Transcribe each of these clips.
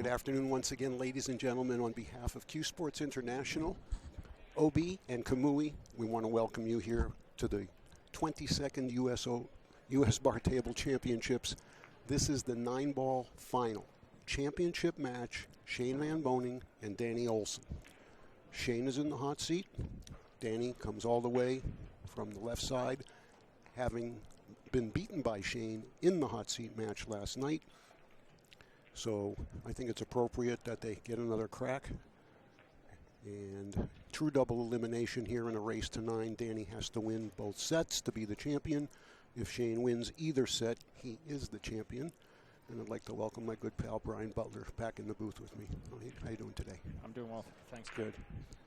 Good afternoon once again, ladies and gentlemen. On behalf of CueSports International, OB, and Kamui, we want to welcome you here to the 22nd U.S. Bar Table Championships. This is the 9-ball final championship match, Shane Van Boening and Danny Olson. Shane is in the hot seat. Danny comes all the way from the left side, having been beaten by Shane in the hot seat match last night. So I think it's appropriate that they get another crack. And true double elimination here in a race to 9. Danny has to win both sets to be the champion. If Shane wins either set, he is the champion. And I'd like to welcome my good pal Brian Butler back in the booth with me. How you doing today? I'm doing well. Thanks. Good.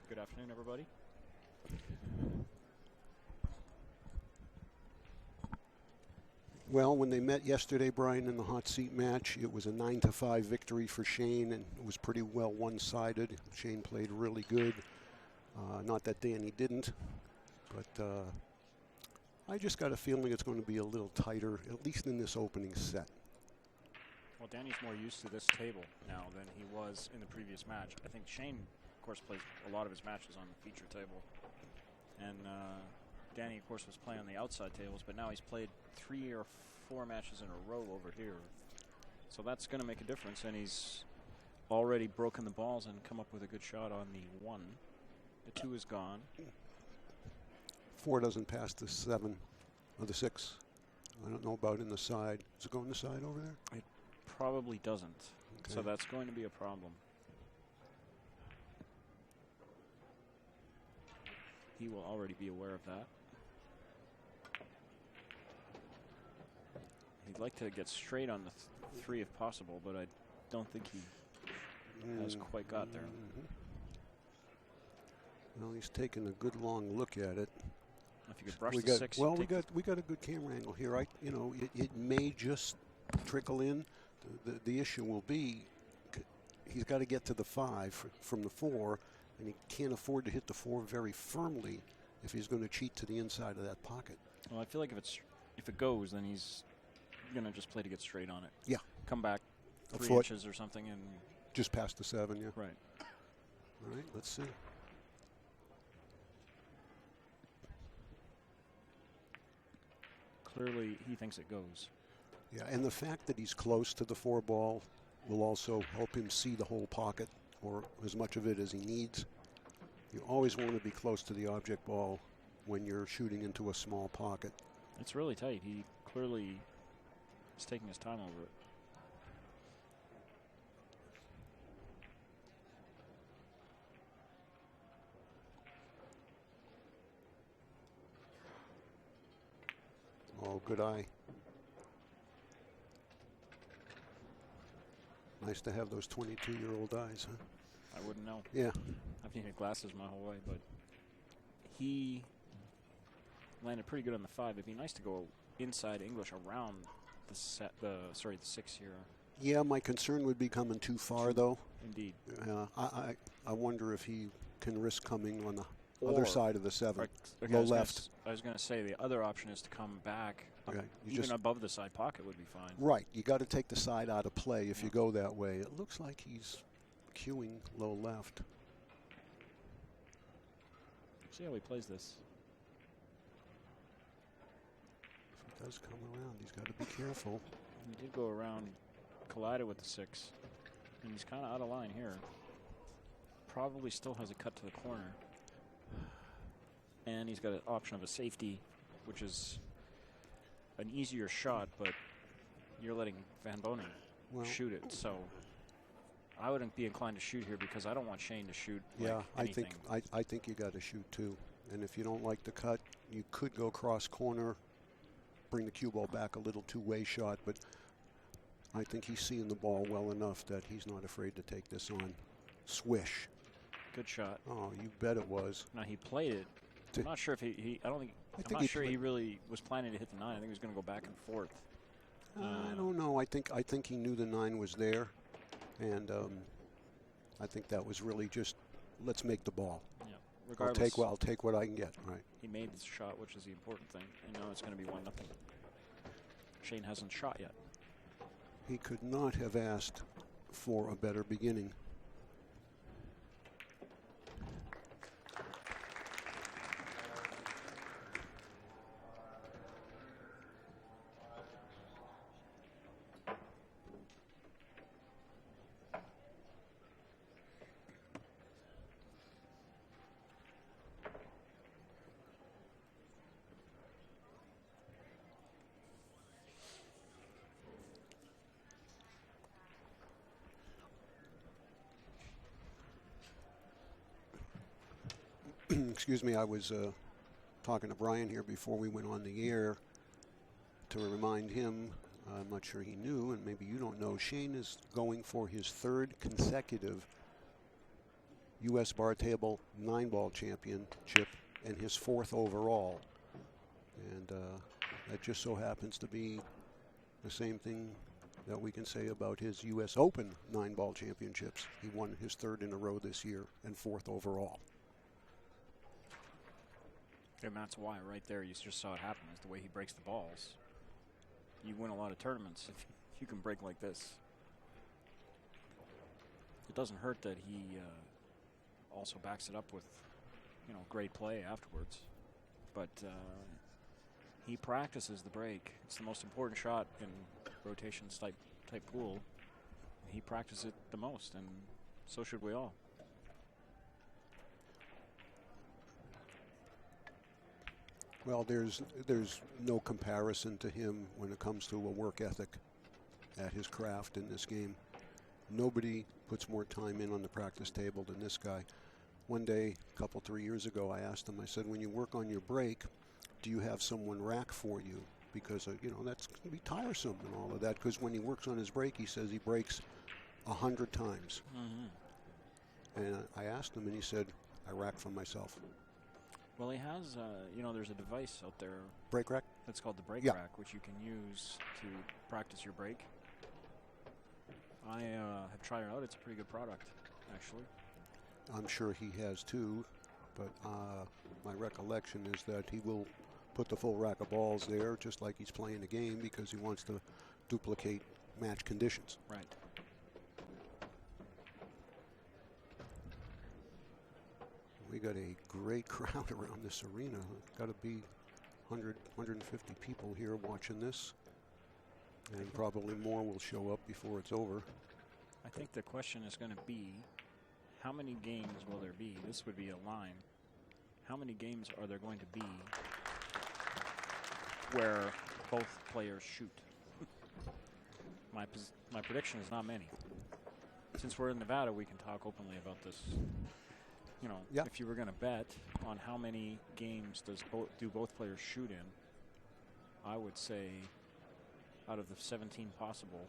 Good afternoon, everybody. Well, when they met yesterday, Brian, in the hot seat match, it was a 9-5 victory for Shane, and it was pretty well one-sided. Shane played really good. Not that Danny didn't, but I just got a feeling it's going to be a little tighter, at least in this opening set. Well, Danny's more used to this table now than he was in the previous match. I think Shane, of course, plays a lot of his matches on the feature table. And Danny, of course, was playing on the outside tables, but now he's played 3 or 4 matches in a row over here. So that's going to make a difference, and he's already broken the balls and come up with a good shot on the 1. The 2 is gone. 4 doesn't pass the 7 or the 6. I don't know about in the side. Does it go in the side over there? It probably doesn't. Okay. So that's going to be a problem. He will already be aware of that. He'd like to get straight on the 3 if possible, but I don't think he has quite got there. Well, he's taking a good long look at it. If you could brush the 6. Well, we got a good camera angle here. It may just trickle in. The issue will be he's got to get to the 5 from the 4, and he can't afford to hit the 4 very firmly if he's going to cheat to the inside of that pocket. Well, I feel like if it goes, then he's going to just play to get straight on it. Yeah. Come back A 3 foot. inches or something and Just past the 7, yeah. right. All right, let's see. Clearly, he thinks it goes. Yeah, and the fact that he's close to the 4 ball will also help him see the whole pocket, or as much of it as he needs. You always want to be close to the object ball when you're shooting into a small pocket. It's really tight. He clearly is taking his time over it. Oh, good eye. Nice to have those 22-year-old eyes, huh? I wouldn't know. Yeah. I've needed glasses my whole way, but he landed pretty good on the 5. It'd be nice to go inside English around the 6 here. Yeah, my concern would be coming too far, though. Indeed. I wonder if he can risk coming on the other side of the 7, Okay, low left. I was going to say the other option is to come back. Okay, Even above the side pocket would be fine. Right, you got to take the side out of play if you go that way. It looks like he's cueing low left. See how he plays this. If he does come around, he's got to be careful. He did go around, collided with the 6, and he's kind of out of line here. Probably still has a cut to the corner. And he's got an option of a safety, which is an easier shot, but you're letting Van Boening shoot it. So I wouldn't be inclined to shoot here because I don't want Shane to shoot. Yeah, like anything. I think you got to shoot too. And if you don't like the cut, you could go cross corner, bring the cue ball back a little two-way shot, but I think he's seeing the ball well enough that he's not afraid to take this on. Swish. Good shot. Oh, you bet it was. Now he played it. I'm not sure if I'm not sure he really was planning to hit the 9. I think he was going to go back and forth. I don't know. I think he knew the 9 was there, and I think that was really just let's make the ball. Yeah. Regardless, I'll take what I can get. Right. He made the shot, which is the important thing, and now it's going to be 1-0. Shane hasn't shot yet. He could not have asked for a better beginning. Excuse me, I was talking to Brian here before we went on the air to remind him, I'm not sure he knew, and maybe you don't know, Shane is going for his 3rd consecutive U.S. Bar Table 9-ball championship and his 4th overall. And that just so happens to be the same thing that we can say about his U.S. Open 9-ball championships. He won his 3rd in a row this year and 4th overall. And that's why right there you just saw it happen, is the way he breaks the balls. You win a lot of tournaments if you can break like this. It doesn't hurt that he also backs it up with, great play afterwards. But he practices the break. It's the most important shot in rotations type pool. He practices it the most, and so should we all. Well, there's no comparison to him when it comes to a work ethic at his craft in this game. Nobody puts more time in on the practice table than this guy. One day, a 3 years ago, I asked him, I said, when you work on your break, do you have someone rack for you? Because, that's going to be tiresome and all of that. Because when he works on his break, he says he breaks 100 times. Mm-hmm. And I asked him, and he said, I rack for myself. Well, he has, there's a device out there. Break rack? That's called the break rack, which you can use to practice your break. I have tried it out. It's a pretty good product, actually. I'm sure he has too, but my recollection is that he will put the full rack of balls there just like he's playing a game because he wants to duplicate match conditions. Right. We got a great crowd around this arena. Got to be 100, 150 people here watching this. And probably more will show up before it's over. I think the question is going to be, how many games will there be? This would be a line. How many games are there going to be where both players shoot? My prediction is not many. Since we're in Nevada, we can talk openly about this. If you were going to bet on how many games do both players shoot in, I would say out of the 17 possible,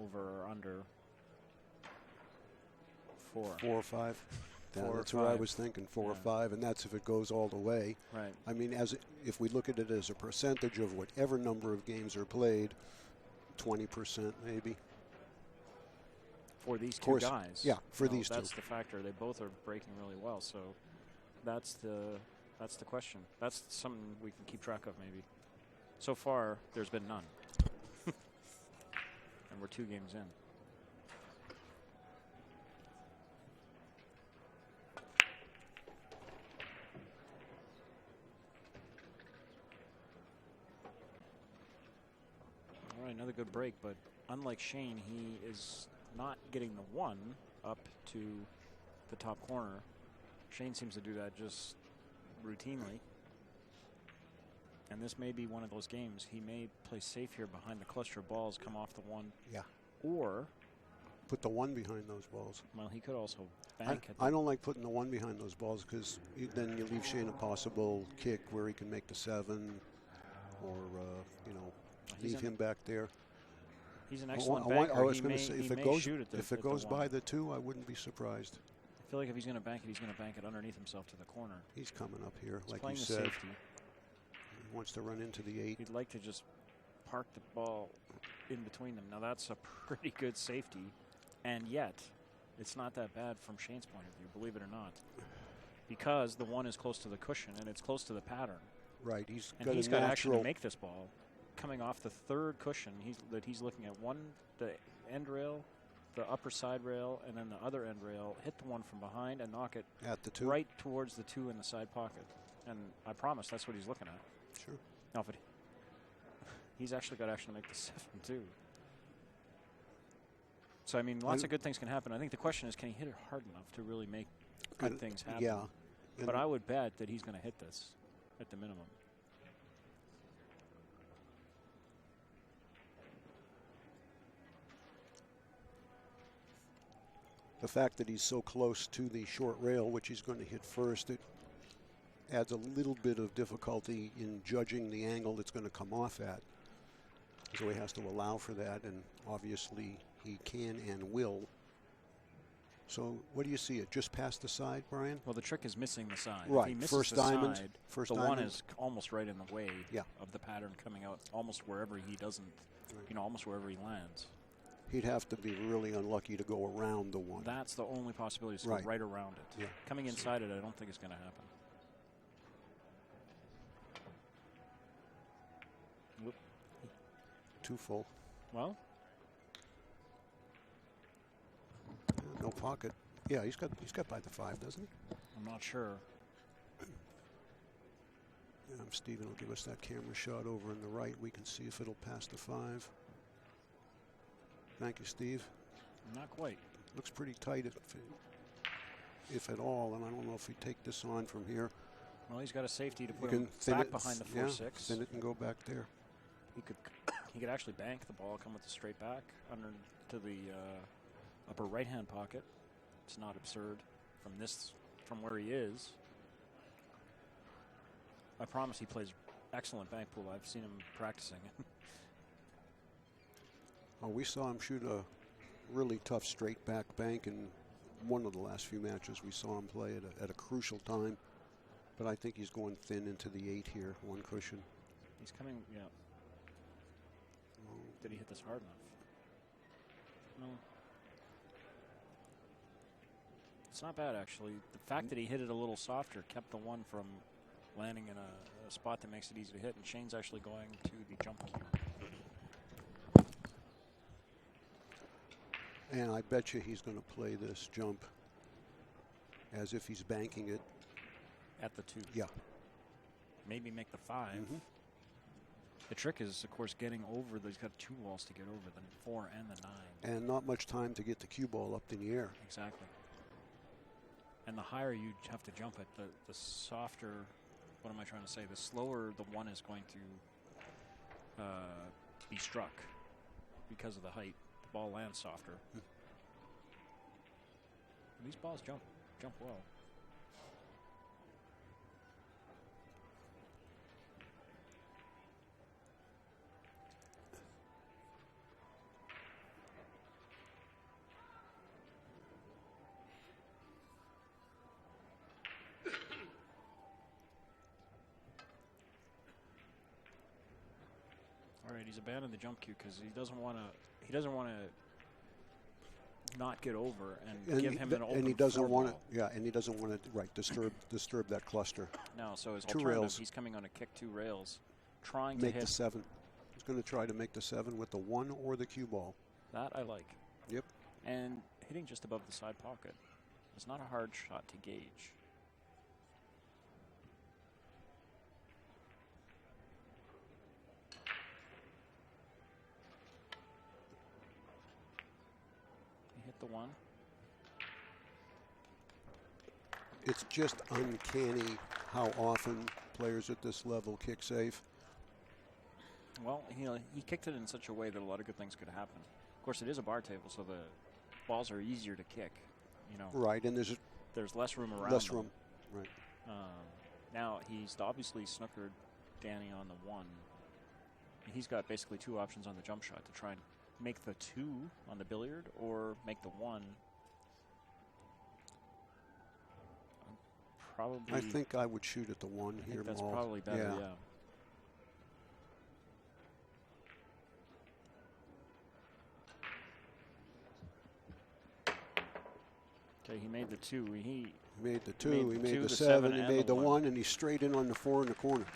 over or under 4. 4 or 5. Yeah, that's what I was thinking, 4 or 5, and that's if it goes all the way. Right. I mean, if we look at it as a percentage of whatever number of games are played, 20% maybe. For these two guys. Yeah, for these two. That's the factor. They both are breaking really well, so that's the question. That's something we can keep track of maybe. So far, there's been none. And we're 2 games in. All right, another good break, but unlike Shane, he is not getting the 1 up to the top corner. Shane seems to do that just routinely. And this may be one of those games. He may play safe here behind the cluster of balls, come off the 1. Yeah. Or put the 1 behind those balls. Well, he could also bank it. I don't like putting the 1 behind those balls because then you leave Shane a possible kick where he can make the 7 or, leave him back there. He's an excellent banker. I was going to say, if it goes by the 2, I wouldn't be surprised. I feel like if he's going to bank it, he's going to bank it underneath himself to the corner. He's coming up here, he's like you said. Safety. He wants to run into the 8. He'd like to just park the ball in between them. Now, that's a pretty good safety, and yet it's not that bad from Shane's point of view, believe it or not, because the 1 is close to the cushion and it's close to the pattern. Right. He's got to actually make this ball. coming off the third cushion that he's looking at. One, the end rail, the upper side rail, and then the other end rail. Hit the one from behind and knock it at the 2, right towards the 2 in the side pocket. And I promise that's what he's looking at. Sure. Now, but he's actually got to make the 7 too. So I mean, lots of good things can happen. I think the question is, can he hit it hard enough to really make good things happen? Yeah. But I would bet that he's going to hit this at the minimum. The fact that he's so close to the short rail, which he's going to hit first, it adds a little bit of difficulty in judging the angle it's going to come off at. So he has to allow for that, and obviously he can and will. So what do you see? It just past the side, Brian? Well, the trick is missing the side. Right. If he misses First the diamond. Side, first the diamond. one is almost right in the way Yeah. of the pattern coming out, almost wherever he doesn't, almost wherever he lands. He'd have to be really unlucky to go around the 1. That's the only possibility, is to go right around it. Yeah. Coming inside it, I don't think it's going to happen. Whoop. Too full. Well, No pocket. Yeah, he's got by the 5, doesn't he? I'm not sure. Steven will give us that camera shot over on the right. We can see if it'll pass the 5. Thank you, Steve. Not quite. Looks pretty tight if at all, and I don't know if we take this on from here. Well, he's got a safety to put him back behind the 4-6. Thin it and go back there. He could actually bank the ball, come with the straight back under to the upper right-hand pocket. It's not absurd from where he is. I promise he plays excellent bank pool. I've seen him practicing. Oh, we saw him shoot a really tough straight back bank in one of the last few matches. We saw him play at a crucial time. But I think he's going thin into the 8 here, 1 cushion. He's coming, yeah. Did he hit this hard enough? No. It's not bad, actually. The fact that he hit it a little softer kept the 1 from landing in a spot that makes it easy to hit. And Shane's actually going to the jump cue. And I bet you he's going to play this jump as if he's banking it. At the 2. Yeah. Maybe make the 5. Mm-hmm. The trick is, of course, getting over. He's got 2 walls to get over, the 4 and the 9. And not much time to get the cue ball up in the air. Exactly. And the higher you have to jump it, the softer, what am I trying to say? The slower the 1 is going to be struck because of the height. The ball lands softer. These balls jump well. All right, he's abandoned the jump cue because he doesn't want to not get over and give him an open. And he doesn't want to. Yeah, and he doesn't want to disturb that cluster. No, so his 2 alternative, rails. he's coming on a kick 2 rails, trying make to hit the 7. He's going to try to make the 7 with the 1 or the cue ball. That I like. Yep. And hitting just above the side pocket is not a hard shot to gauge. He hit the 1. It's just uncanny how often players at this level kick safe. Well, he kicked it in such a way that a lot of good things could happen. Of course, it is a bar table, so the balls are easier to kick. Right, and there's less room around. Less them. room, right. Now he's obviously snookered Danny on the 1. He's got basically 2 options on the jump shot to try and make the 2 on the billiard or make the 1. Probably. I think I would shoot at the 1 I here. think that's Maul. probably better. Yeah. Okay, he made the 2. He made the 2. He made the 7. 7 He and made the the 1, and he's straight in on the 4 in the corner.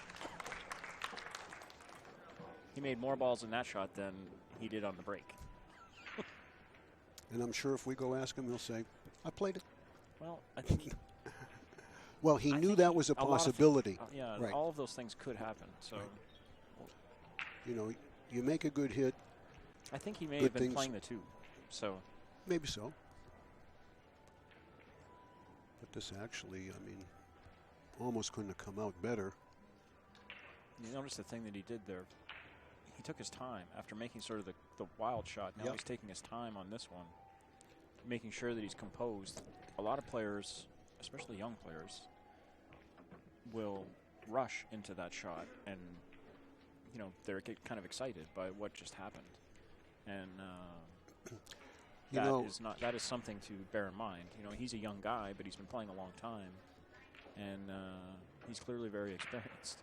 He made more balls in that shot than he did on the break. And I'm sure if we go ask him, he'll say, I played it. Well, I think well, he knew that was a possibility. Yeah, right. All of those things could happen. So, you know, you make a good hit. I think he may have been playing the 2. So maybe so. But this actually, I mean, almost couldn't have come out better. You notice the thing that he did there. He took his time after making sort of the wild shot. Now he's taking his time on this one, making sure that he's composed. A lot of players, especially young players, will rush into that shot, and you know they get kind of excited by what just happened, and that is something to bear in mind. You know, he's a young guy, but he's been playing a long time, and he's clearly very experienced.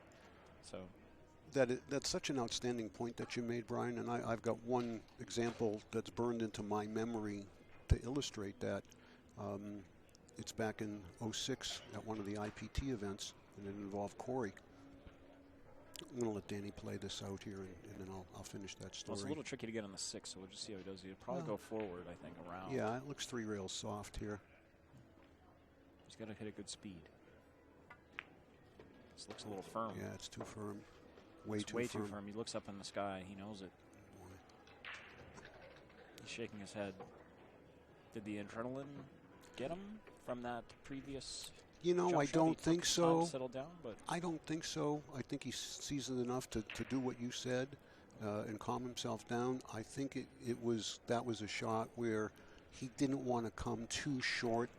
So. That's such an outstanding point that you made, Brian, and I've got one example that's burned into my memory to illustrate that. It's back in '06 at one of the IPT events, and it involved Corey. I'm going to let Danny play this out here, and then I'll finish that story. Well, it's a little tricky to get on the 6, so we'll just see how he does. He'll probably go forward, I think, around. Yeah, it looks 3 rails soft here. He's got to hit a good speed. This looks a little firm. Yeah, it's too firm. Way too firm. He looks up in the sky. He knows it. He's shaking his head. Did the adrenaline get him from that previous? You know, I don't think so. Settle down, but I don't think so. I think he's seasoned enough to do what you said and calm himself down. I think that was a shot where he didn't want to come too short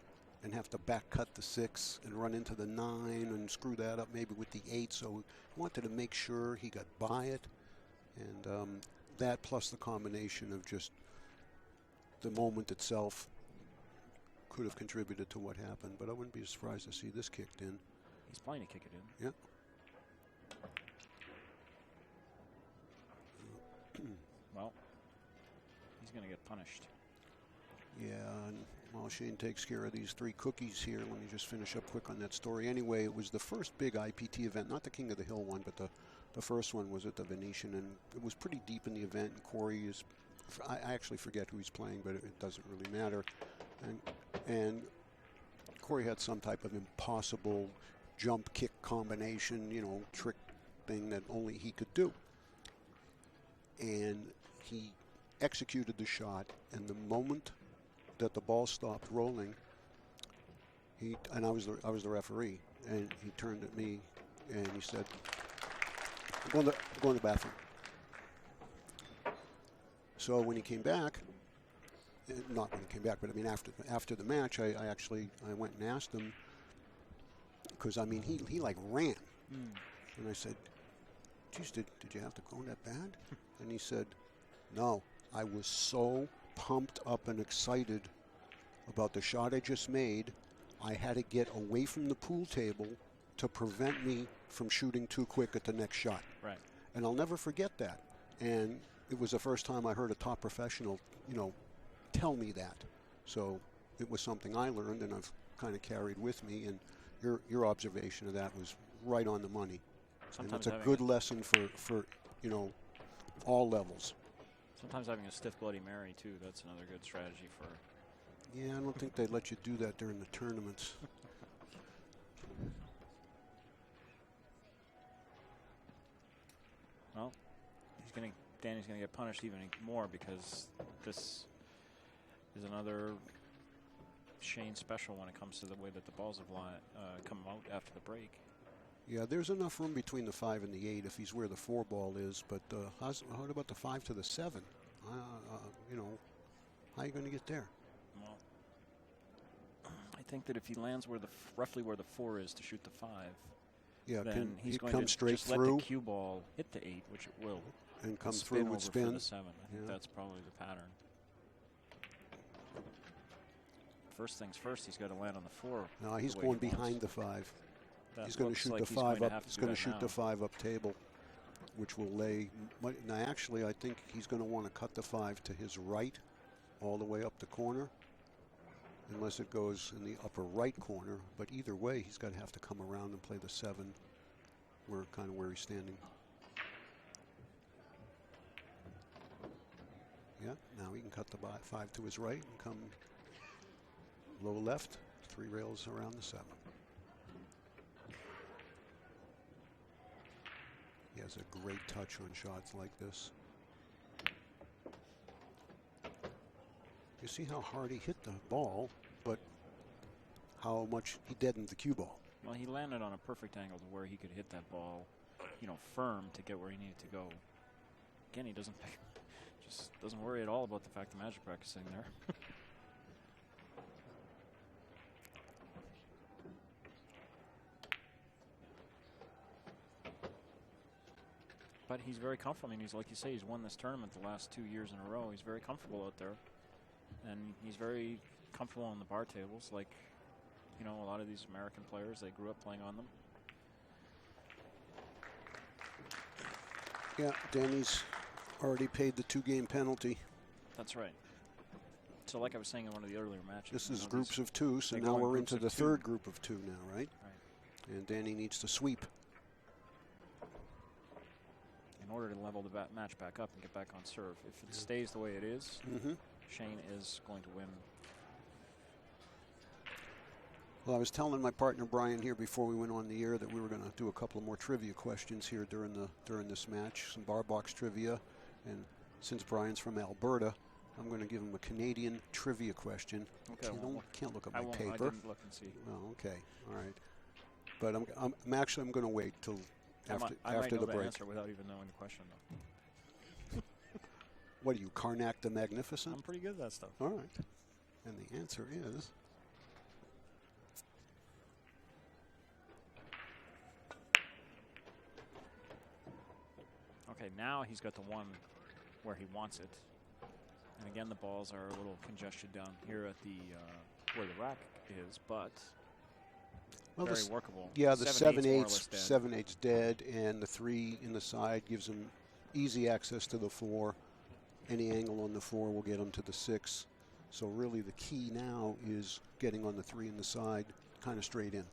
and have to back cut the 6 and run into the 9 and screw that up maybe with the 8. So he wanted to make sure he got by it. And that plus the combination of just the moment itself could have contributed to what happened. But I wouldn't be surprised to see this kicked in. He's planning to kick it in. Yep. Well, he's going to get punished. Yeah, and while Shane takes care of these 3 cookies here, let me just finish up quick on that story. Anyway, it was the first big IPT event, not the King of the Hill one, but the first one was at the Venetian, and it was pretty deep in the event. And Corey is, I actually forget who he's playing, but it doesn't really matter. And Corey had some type of impossible jump kick combination, you know, trick thing that only he could do. And he executed the shot, and the moment that the ball stopped rolling, I was the referee, and he turned at me and he said, "Go in the bathroom." So when he came back, not when he came back, but I mean after the match, I went and asked him, because I mean he like ran, and I said, "Geez, did you have to go that bad?" And he said, "No, I was so pumped up and excited about the shot I just made, I had to get away from the pool table to prevent me from shooting too quick at the next shot." Right. And I'll never forget that. And it was the first time I heard a top professional, you know, tell me that. So it was something I learned, and I've kind of carried with me. And your observation of that was right on the money. Sometimes and it's a good lesson for you know, all levels. Sometimes having a stiff Bloody Mary, too, that's another good strategy for... Yeah, I don't think they'd let you do that during the tournaments. Well, Danny's going to get punished even more, because this is another Shane special when it comes to the way that the balls have come out after the break. Yeah, there's enough room between the 5 and the 8 if he's where the 4 ball is, but how about the 5 to the 7? You know, how are you going to get there? Well, I think that if he lands roughly where the 4 is to shoot the 5, then he's going to straight just through, let the cue ball hit the 8, which it will, and come through with spin. For the 7. I think that's probably the pattern. First things first, he's got to land on the 4. No, he's going behind the 5. He's going to shoot the 5 up. He's going to shoot the 5 up table, which will lay. Now, actually, I think he's going to want to cut the 5 to his right, all the way up the corner, unless it goes in the upper right corner. But either way, he's got to have to come around and play the 7, where he's standing. Yeah, now he can cut the 5 to his right and come low left, 3 rails around the 7. He has a great touch on shots like this. You see how hard he hit the ball, but how much he deadened the cue ball. Well, he landed on a perfect angle to where he could hit that ball, you know, firm to get where he needed to go. Again, he doesn't worry at all about the fact the Magic practicing there. But he's very comfortable. I mean, he's like you say, he's won this tournament the last 2 years in a row. He's very comfortable out there, and he's very comfortable on the bar tables. Like, you know, a lot of these American players, they grew up playing on them. Yeah, Danny's already paid the 2-game penalty. That's right. So like I was saying in one of the earlier matches. This is groups of 2, so now we're into the 3rd group of 2 now, right? Right. And Danny needs to sweep. In order to level the match back up and get back on serve. If it stays the way it is, Shane is going to win. Well, I was telling my partner Brian here before we went on the air that we were going to do a couple of more trivia questions here during this match, some bar box trivia, and since Brian's from Alberta, I'm going to give him a Canadian trivia question. Okay, can't look at my paper. I didn't look and see. Oh, okay, all right. But I'm going to wait till after I might know the the break. answer without even knowing the question, though. What are you, Karnak the Magnificent? I'm pretty good at that stuff. All right, and the answer is. Okay, now he's got the one where he wants it. And again, the balls are a little congested down here at the where the rack is, but very workable. Yeah, the 7/8's 7/8's dead, and the 3 in the side gives him easy access to the 4. Any angle on the 4 will get him to the 6. So really the key now is getting on the 3 in the side, kind of straight in.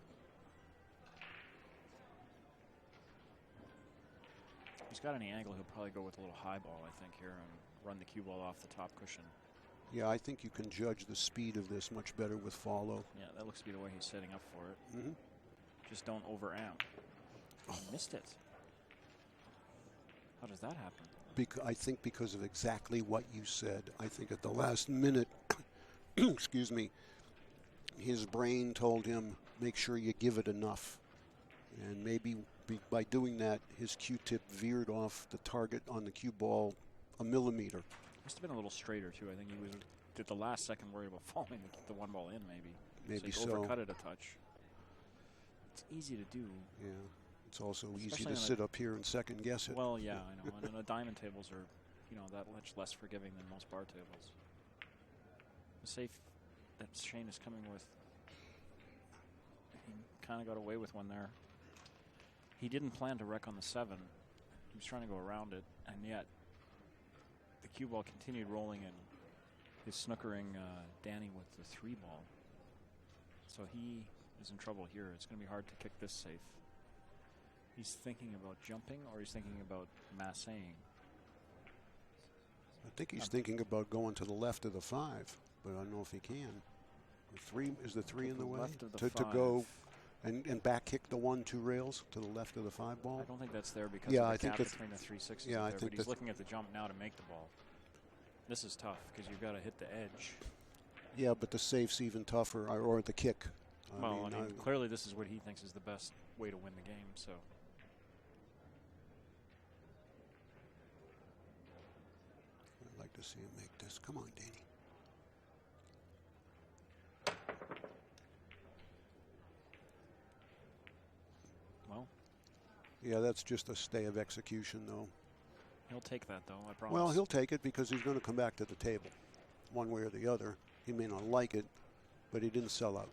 If he's got any angle, he'll probably go with a little high ball, I think, here, and run the cue ball off the top cushion. Yeah, I think you can judge the speed of this much better with follow. Yeah, that looks to be the way he's setting up for it. Just don't overamp. Oh, missed it. How does that happen? I think because of exactly what you said. I think at the last minute, excuse me, his brain told him, make sure you give it enough. And maybe by doing that, his Q-tip veered off the target on the cue ball a millimeter. Must have been a little straighter, too. I think he was at the last second worried about falling the one ball in, maybe. Maybe so. He overcut it a touch. It's easy to do. Yeah. It's also Especially easy to sit up here and second guess it. Well, yeah, I know. And the diamond tables are, you know, that much less forgiving than most bar tables. The safe that Shane is coming with, he kind of got away with one there. He didn't plan to wreck on the 7. He was trying to go around it, and yet the cue ball continued rolling, and he's snookering Danny with the 3 ball. So he is in trouble here. It's going to be hard to kick this safe. He's thinking about jumping, or he's thinking about massing. I think he's thinking about going to the left of the 5, but I don't know if he can. The 3 is the 3 in the way to go and back kick the 1-2 rails to the left of the 5 ball. I don't think that's there because of the gap between the 3/6s. Yeah, I there, think but he's looking at the jump now to make the ball. This is tough because you've got to hit the edge. Yeah, but the safe's even tougher, or the kick. I mean, clearly this is what he thinks is the best way to win the game. So. I'd like to see him make this. Come on, Danny. Well. Yeah, that's just a stay of execution, though. He'll take that, though, I promise. Well, he'll take it because he's going to come back to the table, one way or the other. He may not like it, but he didn't sell out.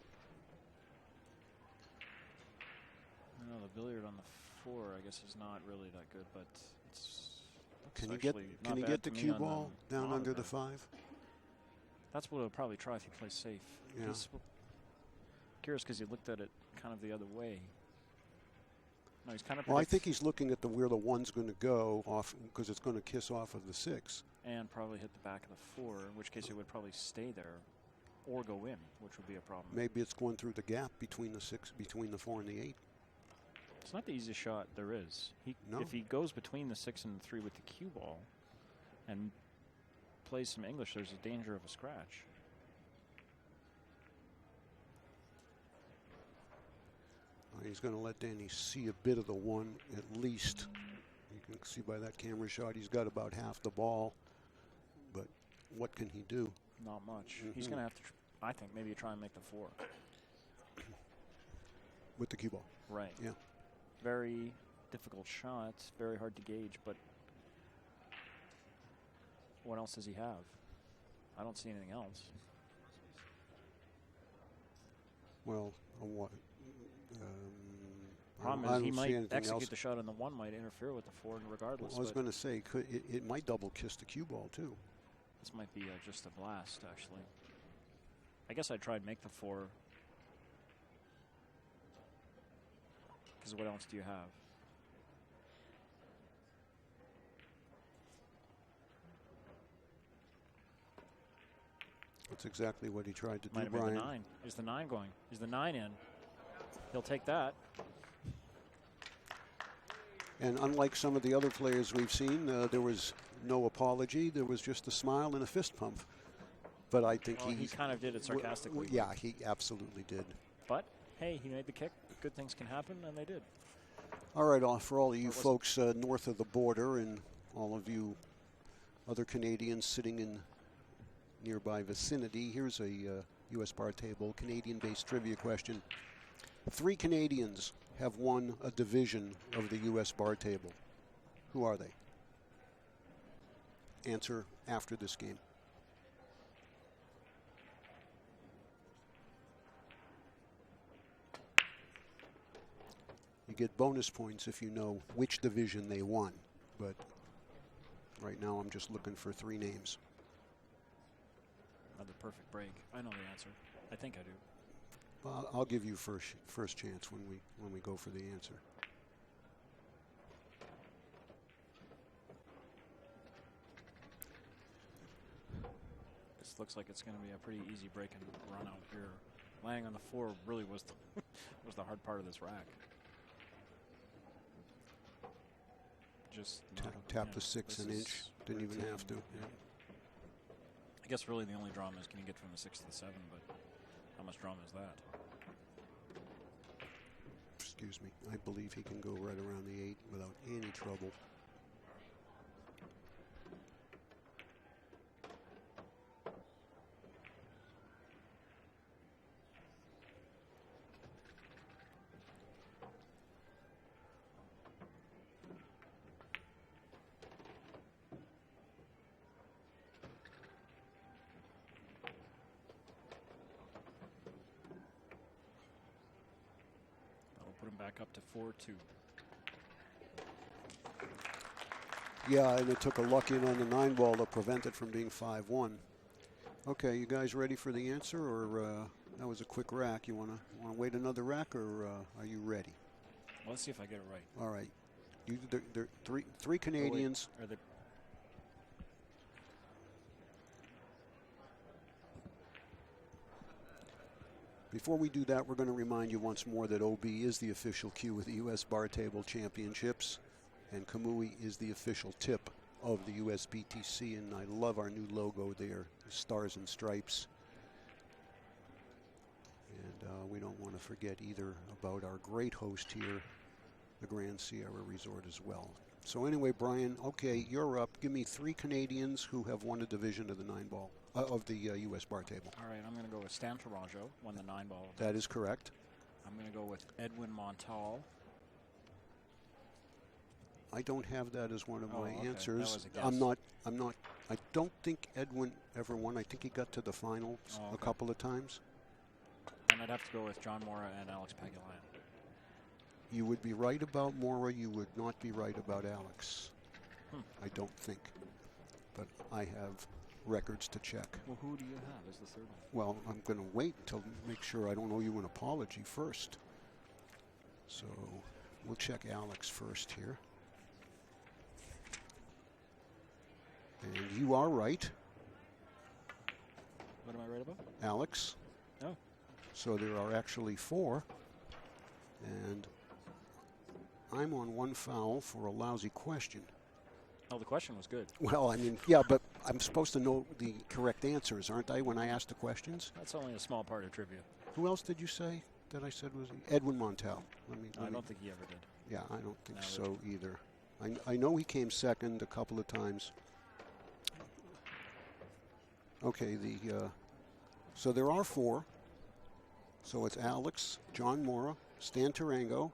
No, the billiard on the 4, I guess, is not really that good, but it's. Can you get the cue ball down under the 5? That's what he'll probably try if he plays safe. Yeah. He's curious because he looked at it kind of the other way. No, he's kind of. Well, I think he's looking at where the 1's going to go off, because it's going to kiss off of the 6. And probably hit the back of the 4, in which case it would probably stay there or go in, which would be a problem. Maybe it's going through the gap between the 4 and the 8. It's not the easiest shot there is. No. If he goes between the 6 and the 3 with the cue ball and plays some English, there's a danger of a scratch. He's going to let Danny see a bit of the 1 at least. You can see by that camera shot he's got about half the ball. But what can he do? Not much. He's going to have to, I think, maybe try and make the 4. With the cue ball. Right. Yeah. Very difficult shot. Very hard to gauge. But what else does he have? I don't see anything else. Well, what? Problem is he might execute the shot, and the 1 might interfere with the 4 regardless. Well, I was going to say, it might double kiss the cue ball too. This might be just a blast, actually. I guess I'd try and make the 4. Because what else do you have? That's exactly what he tried to do, Might have been the 9. Is the 9 going? Is the 9 in? He'll take that. And unlike some of the other players we've seen, there was no apology. There was just a smile and a fist pump. But I think he kind of did it sarcastically. Yeah, he absolutely did. But, hey, he made the kick. Good things can happen, and they did. All right, for all of you folks north of the border and all of you other Canadians sitting in nearby vicinity, here's a U.S. bar table Canadian-based trivia question. 3 Canadians have won a division of the U.S. bar table. Who are they? Answer after this game. You get bonus points if you know which division they won, but right now I'm just looking for 3 names. Another perfect break. I know the answer. I think I do. I'll give you first chance when we go for the answer. This looks like it's going to be a pretty easy break and run out here. Laying on the 4 really was the hard part of this rack. Just tap the 6 an inch. Didn't even have to. Yeah. I guess really the only drama is can you get from the 6 to the 7, but how much drama is that? Excuse me. I believe he can go right around the 8 without any trouble. Put him back up to 4-2. Yeah, and it took a luck in on the 9 ball to prevent it from being 5-1. Okay, you guys ready for the answer, or that was a quick rack? You want to wait another rack, or are you ready? Well, let's see if I get it right. All right. There are 3 Canadians. Oh, wait. Before we do that, we're going to remind you once more that OB is the official cue with the U.S. Bar Table Championships, and Kamui is the official tip of the USBTC, and I love our new logo there, the stars and stripes. And we don't want to forget either about our great host here, the Grand Sierra Resort as well. So anyway, Brian, okay, you're up. Give me 3 Canadians who have won a division of the 9 ball. Of the U.S. bar table. All right, I'm going to go with Stan Tarajo, won the 9 ball. That is correct. I'm going to go with Edwin Montal. I don't have that as one of my answers. That was a guess. I don't think Edwin ever won. I think he got to the finals a couple of times. And I'd have to go with John Mora and Alex Pagulayan. You would be right about Mora. You would not be right about Alex. I don't think. But I have records to check. Well, who do you have as the 3rd one? Well, I'm going to wait until make sure I don't owe you an apology first. So We'll check Alex first here. And you are right. What am I right about? Alex. Oh. So there are actually 4. And I'm on 1 foul for a lousy question. Oh, the question was good. Well, I mean, yeah, but I'm supposed to know the correct answers, aren't I, when I ask the questions? That's only a small part of trivia. Who else did you say that I said was Edwin Montel? I don't think he ever did. Yeah, I don't think so either. I know he came second a couple of times. Okay, so there are 4. So it's Alex, John Mora, Stan Tarango,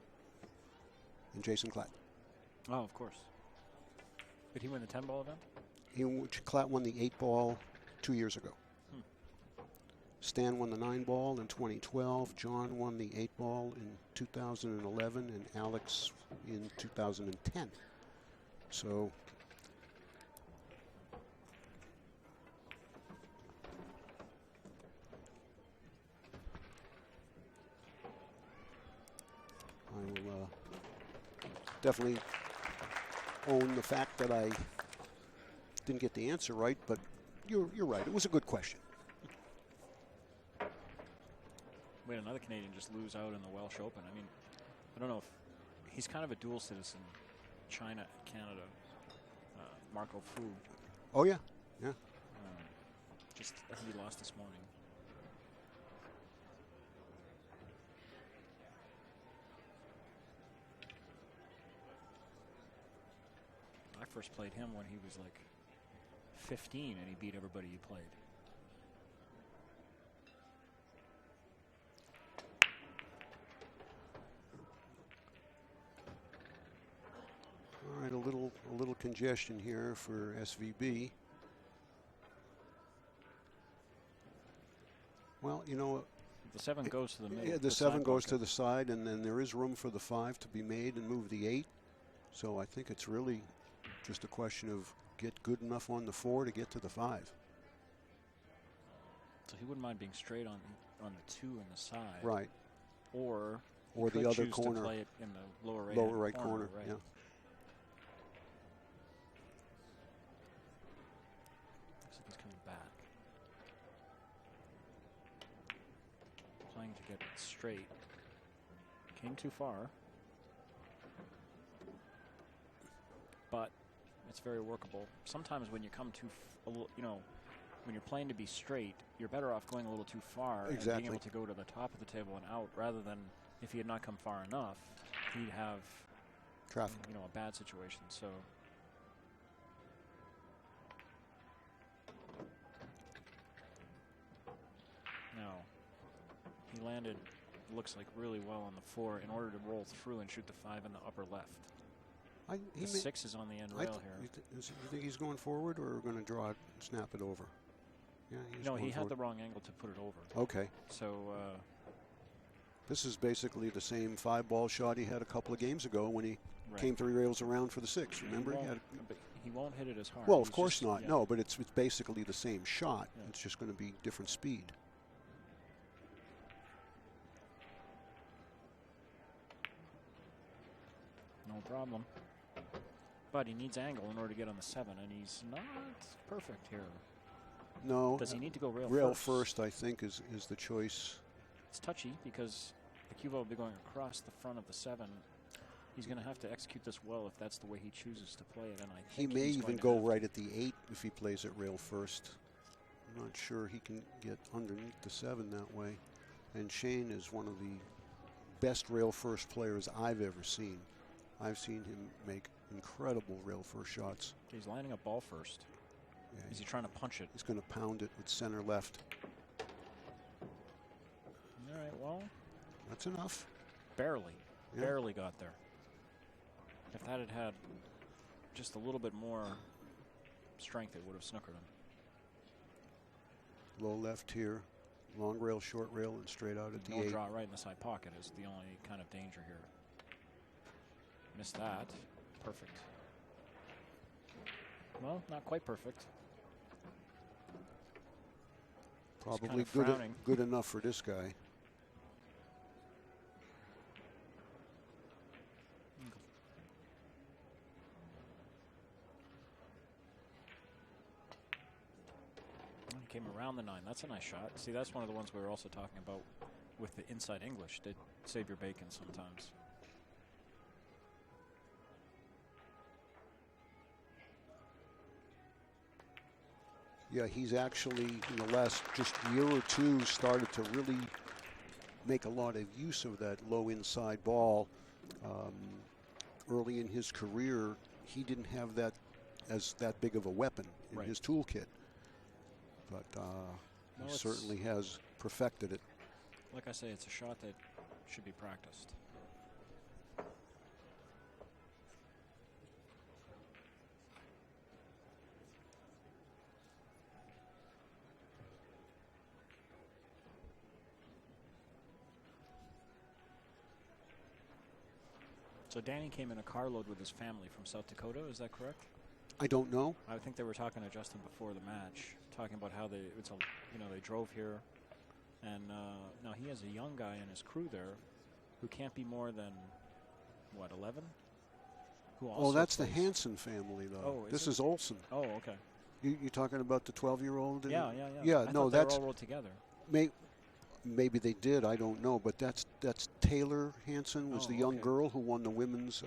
and Jason Klatt. Oh, of course. Did he win the 10-ball event? Klatt won the 8-ball 2 years ago. Stan won the 9-ball in 2012. John won the 8-ball in 2011, and Alex in 2010. So I will definitely own the fact that I didn't get the answer right, but you're right. It was a good question. We had another Canadian just lose out in the Welsh Open. I mean, I don't know if he's kind of a dual citizen, China, Canada. Marco Fu. Oh yeah, yeah. I think he lost this morning. I first played him when he was like 15, and he beat everybody he played. All right, a little congestion here for SVB. Well, you know, the 7 goes to the middle. Yeah, the 7 goes to the side, and then there is room for the 5 to be made and move the 8. So I think it's really just a question of get good enough on the 4 to get to the 5. So he wouldn't mind being straight on the 2 and the side. Right. Or the other corner. To play it in the lower right corner. Right. Yeah. Looks like he's coming back. Playing to get it straight. Came too far. But it's very workable. Sometimes when you come when you're playing to be straight, you're better off going a little too far and being able to go to the top of the table and out, rather than if he had not come far enough, he'd have traffic. A bad situation. So now he landed, looks like really well on the 4 in order to roll through and shoot the 5 in the upper left. The 6 is on the end rail here. You think he's going forward or going to draw it and snap it over? Yeah, no, he had the wrong angle to put it over. Okay. So this is basically the same 5-ball shot he had a couple of games ago when he came 3 rails around for the 6. Remember? He won't hit it as hard. Well, of course not. Yeah. No, but it's basically the same shot. Yeah. It's just going to be different speed. No problem. But he needs angle in order to get on the 7, and he's not perfect here. No. Does he need to go rail first? Rail first, I think, is the choice. It's touchy because the cue ball will be going across the front of the 7. He's going to have to execute this well if that's the way he chooses to play it, and I think he may even go right at the 8 if he plays it rail first. I'm not sure he can get underneath the 7 that way. And Shane is one of the best rail first players I've ever seen. I've seen him make incredible rail first shots. He's lining up ball first. Yeah, is he trying to punch it? He's going to pound it with center left. All right, well. That's enough. Barely. Yeah. Barely got there. If that had had just a little bit more strength, it would have snookered him. Low left here. Long rail, short rail, and straight out at the 8. Draw right in the side pocket is the only kind of danger here. Missed that. Perfect. Well, not quite perfect. Probably good enough for this guy. came around the 9. That's a nice shot. See, that's one of the ones we were also talking about with the inside English. They save your bacon sometimes. Yeah, he's actually, in the last just year or two, started to really make a lot of use of that low inside ball. Early in his career, he didn't have that as that big of a weapon in his toolkit. But he certainly has perfected it. Like I say, it's a shot that should be practiced. So Danny came in a carload with his family from South Dakota, is that correct? I don't know. I think they were talking to Justin before the match, talking about how they drove here, and now he has a young guy in his crew there, who can't be more than what, 11? Who also that's the plays. Hansen family, though. Oh, this is Olson. Oh, okay. You talking about the 12-year-old? Yeah. Yeah, I no, thought they that's were all rolled together. Maybe they did. I don't know. But that's Taylor Hansen was the young girl who won the women's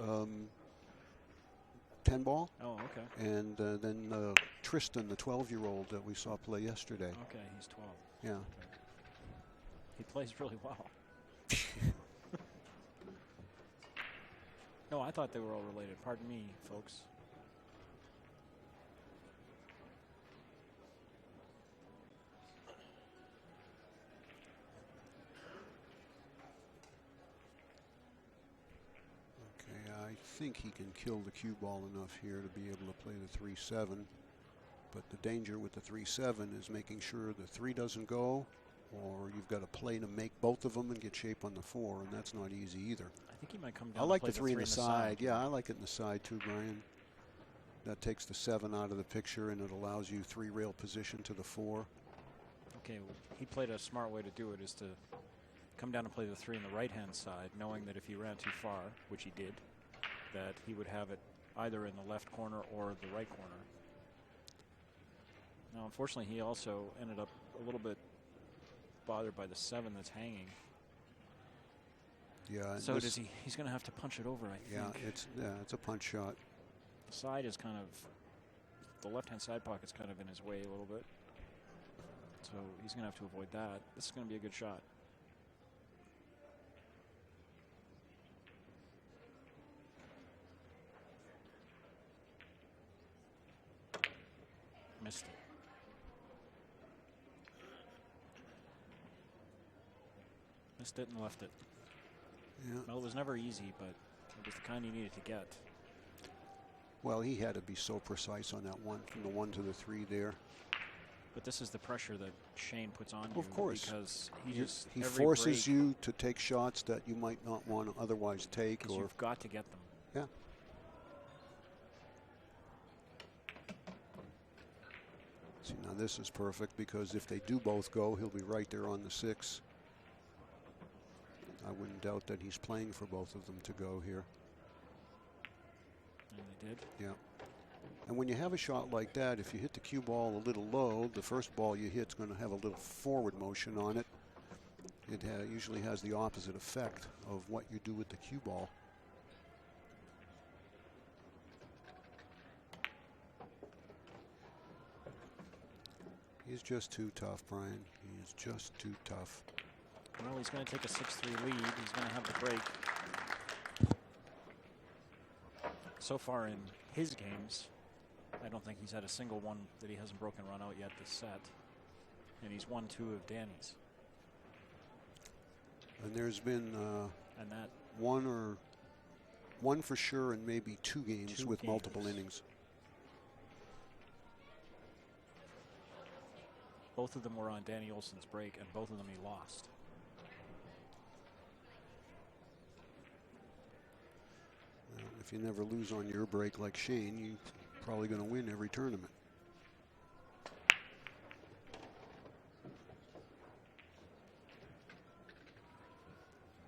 10 ball. Oh, okay. And then Tristan, the 12-year-old that we saw play yesterday. Okay, he's 12. Yeah. Okay. He plays really well. No, I thought they were all related. Pardon me, folks. I think he can kill the cue ball enough here to be able to play the 3-7. But the danger with the 3-7 is making sure the 3 doesn't go, or you've got to play to make both of them and get shape on the 4, and that's not easy either. I think he might come down. I like the 3 in the side. Yeah, I like it in the side too, Brian. That takes the 7 out of the picture, and it allows you 3 rail position to the 4. Okay, well, he played a smart way to do it is to come down and play the 3 on the right-hand side, knowing that if he ran too far, which he did, that he would have it either in the left corner or the right corner. Now, unfortunately, he also ended up a little bit bothered by the 7 that's hanging. Yeah. So does he? He's going to have to punch it over, I think. Yeah, it's a punch shot. The side is kind of, the left-hand side pocket's kind of in his way a little bit. So he's going to have to avoid that. This is going to be a good shot. Missed it. Missed it and left it. Yeah. Well, it was never easy, but it was the kind he needed to get. Well, he had to be so precise on that one, from the 1 to the 3 there. But this is the pressure that Shane puts on you. Of course. Because he forces you to take shots that you might not want to otherwise take. Because you've got to get them. Yeah. See, now this is perfect because if they do both go, he'll be right there on the 6. I wouldn't doubt that he's playing for both of them to go here. And they did. Yeah. And when you have a shot like that, if you hit the cue ball a little low, the first ball you hit's going to have a little forward motion on it. It usually has the opposite effect of what you do with the cue ball. He's just too tough, Brian. He is just too tough. Well, he's going to take a 6-3 lead. He's going to have the break. So far in his games, I don't think he's had a single one that he hasn't broken run out yet this set. And he's won 2 of Danny's. And there's been and that one for sure and maybe 2 games with multiple innings. Both of them were on Danny Olson's break, and both of them he lost. Well, if you never lose on your break like Shane, you're probably going to win every tournament.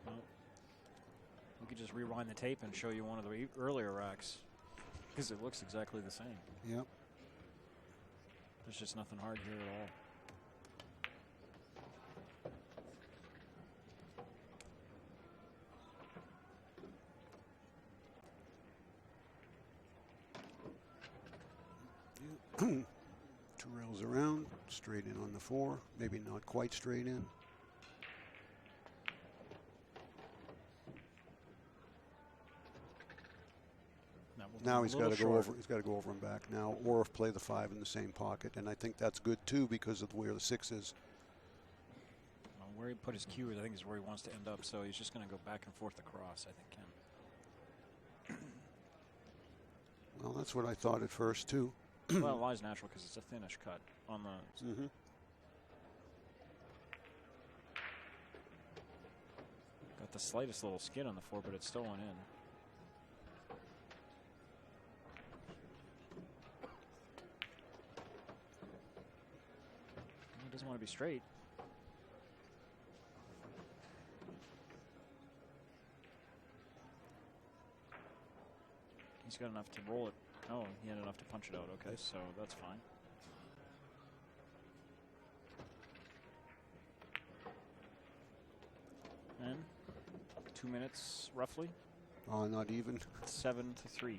Well, we could just rewind the tape and show you one of the earlier racks, because it looks exactly the same. Yep. There's just nothing hard here at all. 2 rails around, straight in on the 4, maybe not quite straight in. Now he's got to go over. He's got to go over and back now, or play the 5 in the same pocket, and I think that's good too because of where the 6 is. Well, where he put his cue, I think, is where he wants to end up. So he's just going to go back and forth across. I think Ken. Well, that's what I thought at first too. Well, it lies natural because it's a thinnish cut on the. Got the slightest little skid on the 4, but it still went in. Doesn't want to be straight. He's got enough to roll it. Oh, he had enough to punch it out. Okay, so that's fine. And 2 minutes roughly. Oh, not even. 7-3.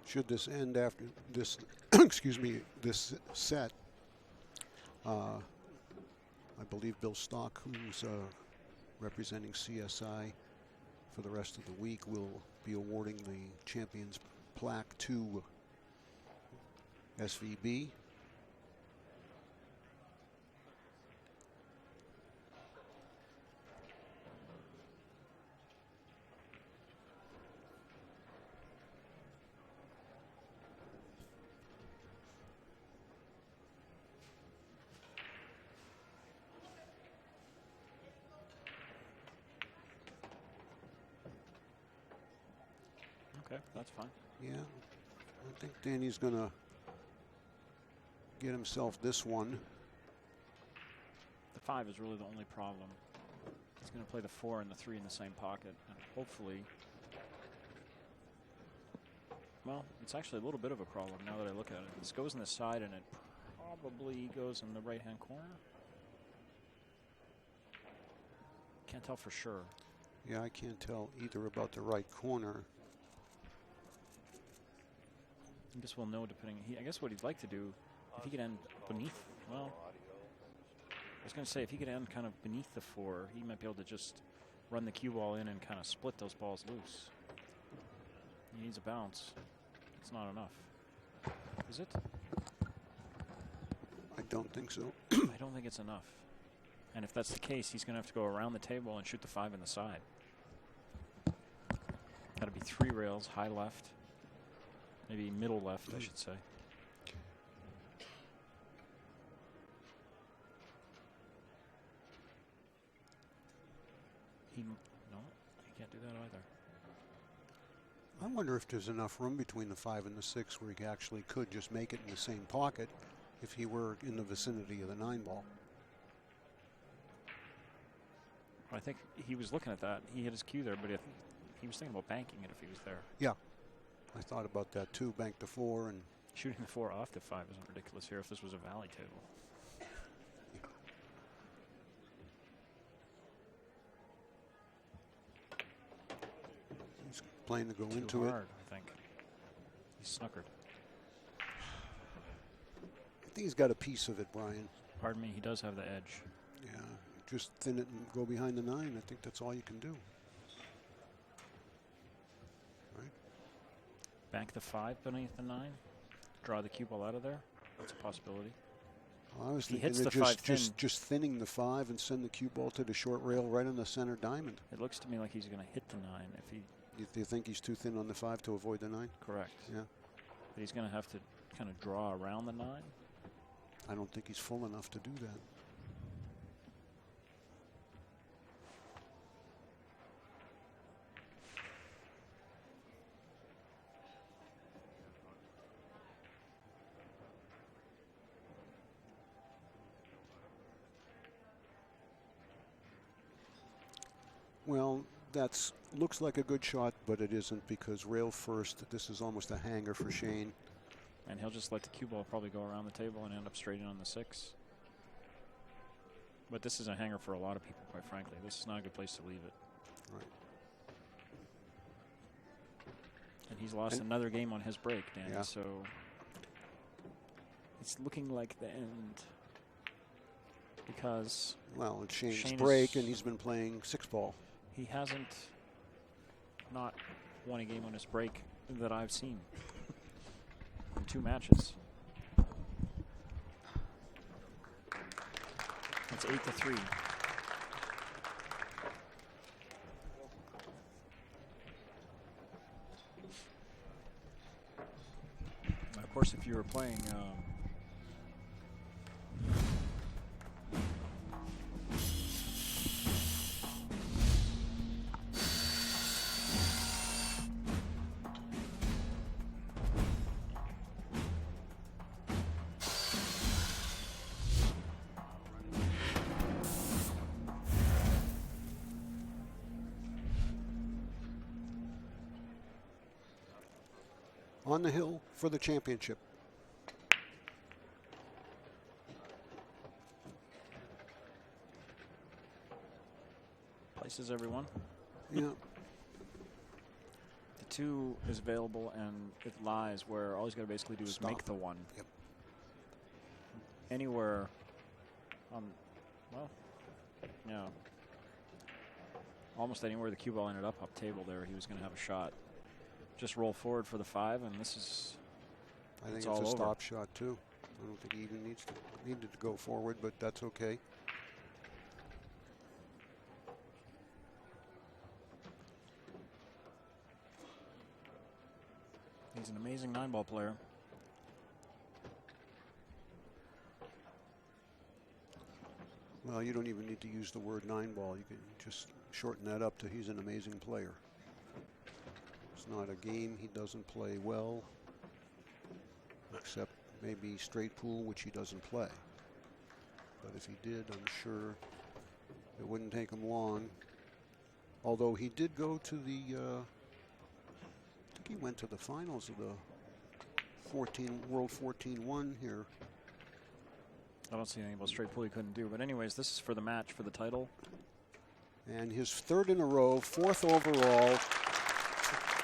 Should this end after this, excuse me, this set, I believe Bill Stock, who's representing CSI for the rest of the week, will be awarding the champion's plaque to SVB. Okay, that's fine. Yeah, I think Danny's going to get himself this one. The 5 is really the only problem. He's going to play the 4 and the 3 in the same pocket, and hopefully, well, it's actually a little bit of a problem now that I look at it. This goes in the side, and it probably goes in the right-hand corner. Can't tell for sure. Yeah, I can't tell either about the right corner. I guess we'll know depending. I guess what he'd like to do, if he could end beneath, well, I was going to say if he could end kind of beneath the 4, he might be able to just run the cue ball in and kind of split those balls loose. He needs a bounce. It's not enough. Is it? I don't think so. I don't think it's enough. And if that's the case, he's going to have to go around the table and shoot the 5 in the side. Got to be 3 rails, high left. Maybe middle left, I should say. No, he can't do that either. I wonder if there's enough room between the 5 and the 6 where he actually could just make it in the same pocket if he were in the vicinity of the 9 ball. I think he was looking at that. He hit his cue there, but if he was thinking about banking it if he was there. Yeah. I thought about that too. Bank the 4 and shooting the 4 off the 5 isn't ridiculous here if this was a valley table. He's playing to go Too into hard, it. I think. He's snookered. I think he's got a piece of it, Brian. Pardon me, he does have the edge. Yeah, just thin it and go behind the 9. I think that's all you can do. Bank the 5 beneath the 9. Draw the cue ball out of there. That's a possibility. I was He thinking hits of the 5 thin. just thinning the 5 and send the cue ball to the short rail right on the center diamond. It looks to me like he's going to hit the 9 if he. Do you think he's too thin on the 5 to avoid the 9? Correct. Yeah. But he's going to have to kind of draw around the 9. I don't think he's full enough to do that. Well, that's looks like a good shot, but it isn't because rail first. This is almost a hanger for Shane. And he'll just let the cue ball probably go around the table and end up straight in on the 6. But this is a hanger for a lot of people, quite frankly. This is not a good place to leave it. Right. And he's lost another game on his break, Danny. Yeah. So it's looking like the end. Because well, it's Shane's Shane break, and he's been playing 6-ball. He hasn't not won a game on his break that I've seen in 2 matches. It's 8-3. Of course, if you were playing on the hill for the championship. places, everyone. Yeah. The 2 is available, and it lies where all he's got to basically do is Stop. make the 1. Yep. Anywhere well, yeah. Almost anywhere the cue ball ended up table there, he was going to have a shot. Just roll forward for the 5, and this is. I think it's all a over. stop shot too. I don't think he even needed to go forward, but that's okay. He's an amazing 9-ball player. Well, you don't even need to use the word 9-ball. You can just shorten that up to he's an amazing player. It's not a game he doesn't play well, except maybe straight pool, which he doesn't play. But if he did, I'm sure it wouldn't take him long. Although he did go to the, I think he went to the finals of the World 14-1 here. I don't see anything about straight pool he couldn't do. But anyways, this is for the match for the title. And his 3rd in a row, 4th overall,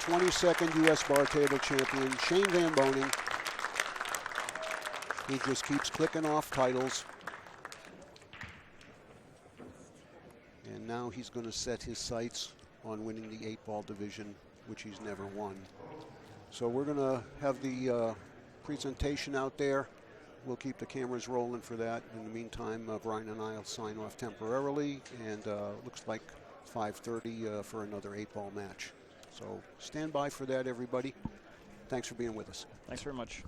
22nd U.S. bar table champion, Shane Van Boening. He just keeps clicking off titles. And now he's going to set his sights on winning the 8-ball division, which he's never won. So we're going to have the presentation out there. We'll keep the cameras rolling for that. In the meantime, Brian and I will sign off temporarily, and looks like 5:30 for another 8-ball match. So stand by for that, everybody. Thanks for being with us. Thanks very much.